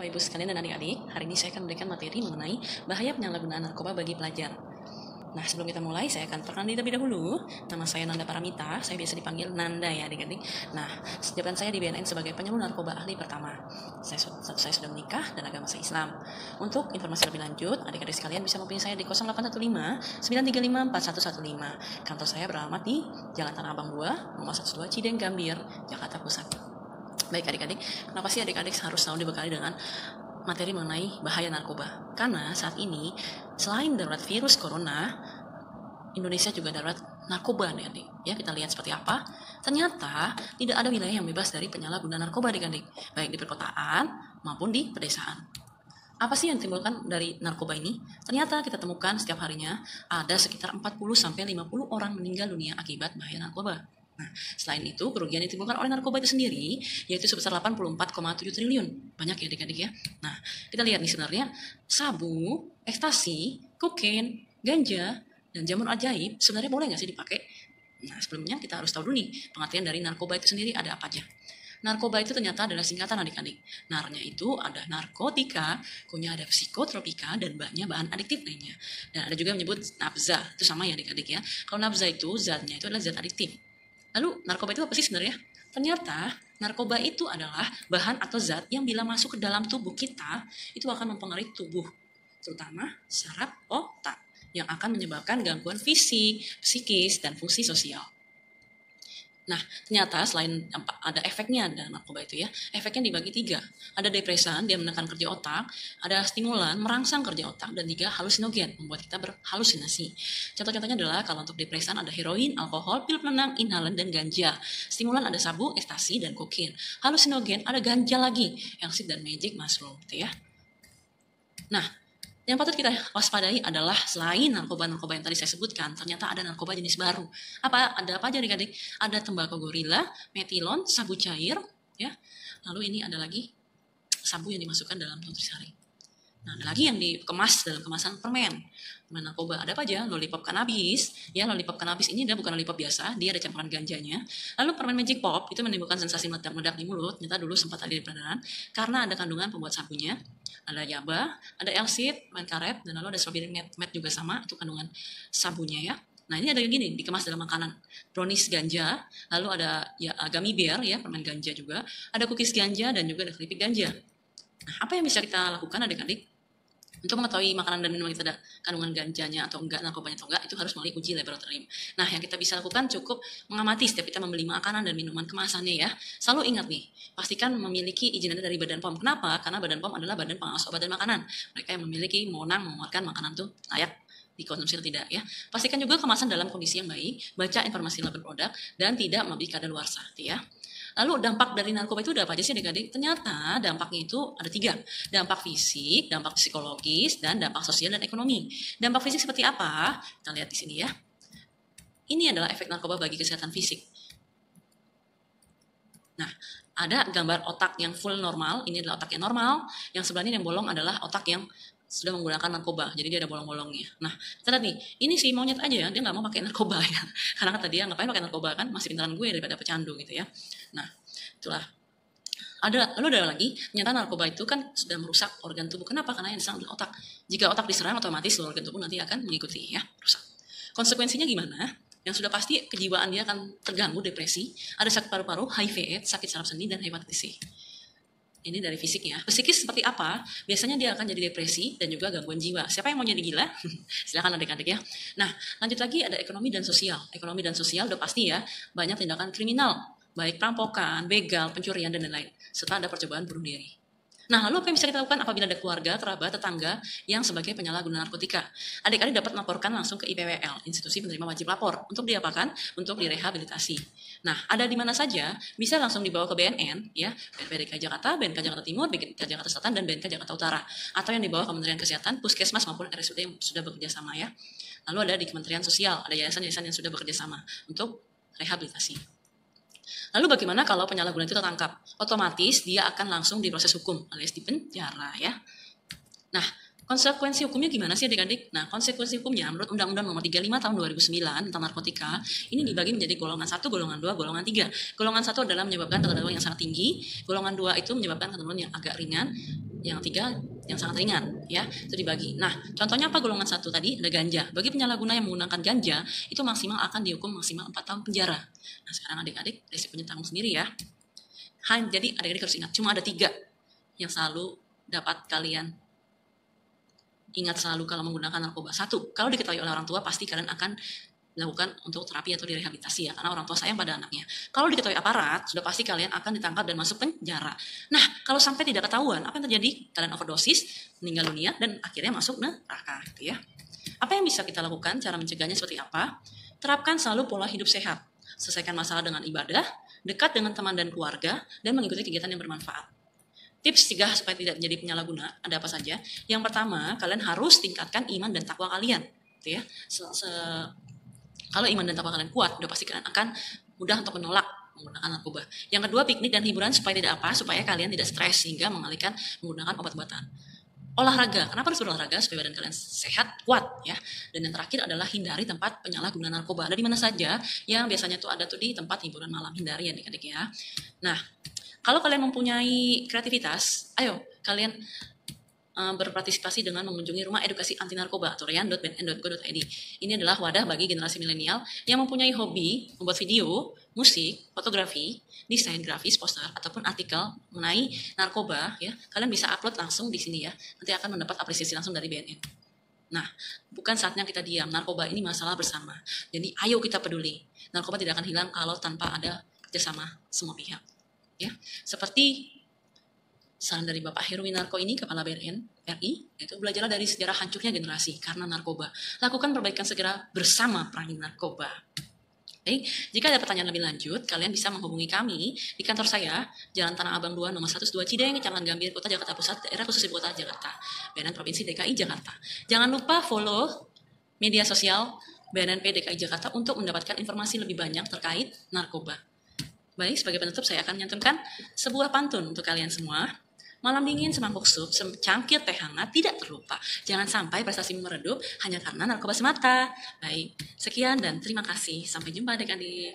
Bapak Ibu sekalian dan adik-adik, hari ini saya akan memberikan materi mengenai bahaya penyalahgunaan narkoba bagi pelajar. Nah, sebelum kita mulai, saya akan perkenalkan terlebih dahulu. Nama saya Nanda Paramita, saya biasa dipanggil Nanda ya adik-adik. Nah, jabatan saya di BNN sebagai penyuluh narkoba ahli pertama. Saya sudah menikah dan agama saya Islam. Untuk informasi lebih lanjut, adik-adik sekalian bisa menghubungi saya di 0815 935 4115. Kantor saya beralamat di Jalan Tanah Abang 2, nomor 12 Cideng Gambir, Jakarta Pusat. Baik adik-adik, kenapa sih adik-adik harus selalu dibekali dengan materi mengenai bahaya narkoba? Karena saat ini, selain darurat virus corona, Indonesia juga darurat narkoba nih adik. Ya, kita lihat seperti apa. Ternyata tidak ada wilayah yang bebas dari penyalahgunaan narkoba adik-adik, baik di perkotaan maupun di pedesaan. Apa sih yang ditimbulkan dari narkoba ini? Ternyata kita temukan setiap harinya ada sekitar 40-50 orang meninggal dunia akibat bahaya narkoba. Nah, selain itu, kerugian yang ditimbulkan oleh narkoba itu sendiri yaitu sebesar 84,7 triliun. Banyak ya adik-adik ya. Nah, kita lihat nih sebenarnya sabu, ekstasi, kokain, ganja, dan jamun ajaib sebenarnya boleh nggak sih dipakai? Nah, sebelumnya kita harus tahu dulu nih pengertian dari narkoba itu sendiri ada apa aja. Narkoba itu ternyata adalah singkatan adik-adik. Narnya itu ada narkotika, kunya ada psikotropika, dan banyak bahan adiktif lainnya. Dan ada juga yang menyebut nafza, itu sama ya adik-adik ya. Kalau nafza itu zatnya itu adalah zat adiktif. Lalu narkoba itu apa sih sebenarnya? Ternyata narkoba itu adalah bahan atau zat yang bila masuk ke dalam tubuh kita itu akan mempengaruhi tubuh, terutama saraf otak yang akan menyebabkan gangguan fisik, psikis, dan fungsi sosial. Nah, ternyata selain ada efeknya ada narkoba itu ya, efeknya dibagi 3. Ada depresan, dia menekan kerja otak, ada stimulan, merangsang kerja otak, dan 3 halusinogen, membuat kita berhalusinasi. Contoh-contohnya adalah kalau untuk depresan ada heroin, alkohol, pil penenang, inhalan, dan ganja. Stimulan ada sabu, ekstasi, dan kokain. Halusinogen ada ganja lagi, LSD dan magic mushroom gitu ya. Nah, yang patut kita waspadai adalah selain narkoba-narkoba yang tadi saya sebutkan, ternyata ada narkoba jenis baru. Ada apa aja adik-adik? Ada tembakau gorila, metilon, sabu cair, ya. Lalu ini ada lagi sabu yang dimasukkan dalam nutrisari. Nah, ada lagi yang dikemas dalam kemasan permen narkoba. Ada apa aja? Lollipop kanabis. Ya, lollipop kanabis ini bukan lollipop biasa, dia ada campuran ganjanya. Lalu permen Magic Pop itu menimbulkan sensasi meledak-meledak di mulut. Ternyata dulu sempat ada di peredaran karena ada kandungan pembuat sabunya. Ada yaba, ada elsid, main karet, dan lalu ada strawberry met juga sama, itu kandungan sabunya ya. Nah, ini ada yang gini, dikemas dalam makanan. Brownies ganja, lalu ada ya gummy bear ya, permen ganja juga. Ada cookies ganja dan juga ada keripik ganja. Nah, apa yang bisa kita lakukan adik-adik? Untuk mengetahui makanan dan minuman kita ada kandungan ganjanya atau enggak, narkobanya atau enggak, itu harus melalui uji laboratorium. Nah, yang kita bisa lakukan cukup mengamati setiap kita membeli makanan dan minuman kemasannya ya. Selalu ingat nih, pastikan memiliki izin dari Badan POM. Kenapa? Karena Badan POM adalah Badan Pengawas Obat dan Makanan. Mereka yang memiliki wewenang mengeluarkan makanan itu layak dikonsumsi atau tidak ya. Pastikan juga kemasan dalam kondisi yang baik, baca informasi label produk, dan tidak membeli kadaluarsa ya. Lalu dampak dari narkoba itu ada apa aja sih adik-adik? Ternyata dampaknya itu ada 3. Dampak fisik, dampak psikologis, dan dampak sosial dan ekonomi. Dampak fisik seperti apa? Kita lihat di sini ya. Ini adalah efek narkoba bagi kesehatan fisik. Nah, ada gambar otak yang full normal, ini adalah otak yang normal, yang sebelahnya yang bolong adalah otak yang sudah menggunakan narkoba, jadi dia ada bolong-bolongnya. Nah, kita lihat nih, ini si monyet aja ya, dia nggak mau pakai narkoba ya, karena kata dia ngapain pakai narkoba kan, masih pintaran gue daripada pecandu gitu ya. Nah, itulah. Lalu ada lagi, ternyata narkoba itu kan sudah merusak organ tubuh. Kenapa? Karena yang diserang adalah otak. Jika otak diserang, otomatis seluruh organ tubuh nanti akan mengikuti ya, rusak. Konsekuensinya gimana? Yang sudah pasti kejiwaan dia akan terganggu, depresi, ada sakit paru-paru, HIV/AIDS, sakit saraf sendi, dan hepatitis C. Ini dari fisiknya. Psikis seperti apa? Biasanya dia akan jadi depresi dan juga gangguan jiwa. Siapa yang mau jadi gila? Silakan adik-adik ya. Nah, lanjut lagi ada ekonomi dan sosial. Ekonomi dan sosial udah pasti ya, banyak tindakan kriminal, baik perampokan, begal, pencurian, dan lain-lain. Serta ada percobaan bunuh diri. Nah, lalu apa yang bisa kita lakukan apabila ada keluarga, kerabat, tetangga yang sebagai penyalahguna narkotika? Adik-adik dapat melaporkan langsung ke IPWL, Institusi Penerima Wajib Lapor. Untuk diapakan? Untuk direhabilitasi. Nah, ada di mana saja? Bisa langsung dibawa ke BNN, ya, BNP DKI Jakarta, BNK Jakarta Timur, BNK Jakarta Selatan, dan BNK Jakarta Utara. Atau yang dibawa Kementerian Kesehatan, Puskesmas maupun RSUD yang sudah bekerja sama ya. Lalu ada di Kementerian Sosial, ada yayasan-yayasan yang sudah bekerja sama untuk rehabilitasi. Lalu bagaimana kalau penyalahguna itu tertangkap? Otomatis dia akan langsung diproses hukum alias dipenjara ya. Nah, Konsekuensi hukumnya gimana sih adik-adik? Nah, konsekuensi hukumnya menurut Undang-Undang Nomor 35 Tahun 2009 tentang narkotika, ini dibagi menjadi golongan 1, golongan 2, golongan 3. Golongan 1 adalah menyebabkan ketergantungan yang sangat tinggi, golongan 2 itu menyebabkan ketergantungan yang agak ringan, yang 3 yang sangat ringan, ya. Itu dibagi. Nah, contohnya apa golongan 1 tadi? Ada ganja. Bagi penyalahguna yang menggunakan ganja, itu maksimal akan dihukum maksimal 4 tahun penjara. Nah, sekarang adik-adik resikonya tanggung sendiri ya. Jadi adik-adik harus ingat, cuma ada 3 yang selalu dapat kalian ingat selalu kalau menggunakan narkoba. 1, kalau diketahui oleh orang tua, pasti kalian akan dilakukan untuk terapi atau direhabilitasi ya, karena orang tua sayang pada anaknya. Kalau diketahui aparat, sudah pasti kalian akan ditangkap dan masuk penjara. Nah, kalau sampai tidak ketahuan, apa yang terjadi? Kalian overdosis, meninggal dunia, dan akhirnya masuk neraka gitu ya. Apa yang bisa kita lakukan? Cara mencegahnya seperti apa? Terapkan selalu pola hidup sehat. Selesaikan masalah dengan ibadah, dekat dengan teman dan keluarga, dan mengikuti kegiatan yang bermanfaat. Tips 3 supaya tidak menjadi penyalahguna ada apa saja? Yang pertama, kalian harus tingkatkan iman dan takwa kalian, gitu ya. Kalau iman dan takwa kalian kuat, udah pasti kalian akan mudah untuk menolak menggunakan narkoba. Yang kedua, piknik dan hiburan supaya tidak apa? Supaya kalian tidak stres sehingga mengalihkan menggunakan obat-obatan. Olahraga, kenapa harus berolahraga? Supaya badan kalian sehat, kuat ya. Dan yang terakhir adalah hindari tempat penyalahgunaan narkoba. Ada di mana saja yang biasanya tuh ada tuh di tempat hiburan malam. Hindari ya adik-adik ya. Nah, kalau kalian mempunyai kreativitas, ayo kalian berpartisipasi dengan mengunjungi Rumah Edukasi Anti Narkoba atau rean.bnn.go.id. Ini adalah wadah bagi generasi milenial yang mempunyai hobi membuat video, musik, fotografi, desain grafis, poster, ataupun artikel mengenai narkoba. Ya, kalian bisa upload langsung di sini ya. Nanti akan mendapat apresiasi langsung dari BNN. Nah, bukan saatnya kita diam. Narkoba ini masalah bersama. Jadi, ayo kita peduli. Narkoba tidak akan hilang kalau tanpa ada kerjasama semua pihak. Ya, seperti saran dari Bapak Heruwinarko ini, Kepala BNN RI, yaitu belajarlah dari sejarah hancurnya generasi karena narkoba. Lakukan perbaikan segera bersama perangi narkoba. Baik, jika ada pertanyaan lebih lanjut, kalian bisa menghubungi kami di kantor saya, Jalan Tanah Abang 2, nomor 112 Cideng, Kecamatan Gambir, Kota Jakarta Pusat, daerah khusus ibu kota Jakarta, BNN Provinsi DKI Jakarta. Jangan lupa follow media sosial BNNP DKI Jakarta untuk mendapatkan informasi lebih banyak terkait narkoba. Baik, sebagai penutup saya akan menyantumkan sebuah pantun untuk kalian semua. Malam dingin semangkuk sup, secangkir teh hangat tidak terlupa. Jangan sampai prestasimu meredup hanya karena narkoba semata. Baik, sekian dan terima kasih. Sampai jumpa adik-adik.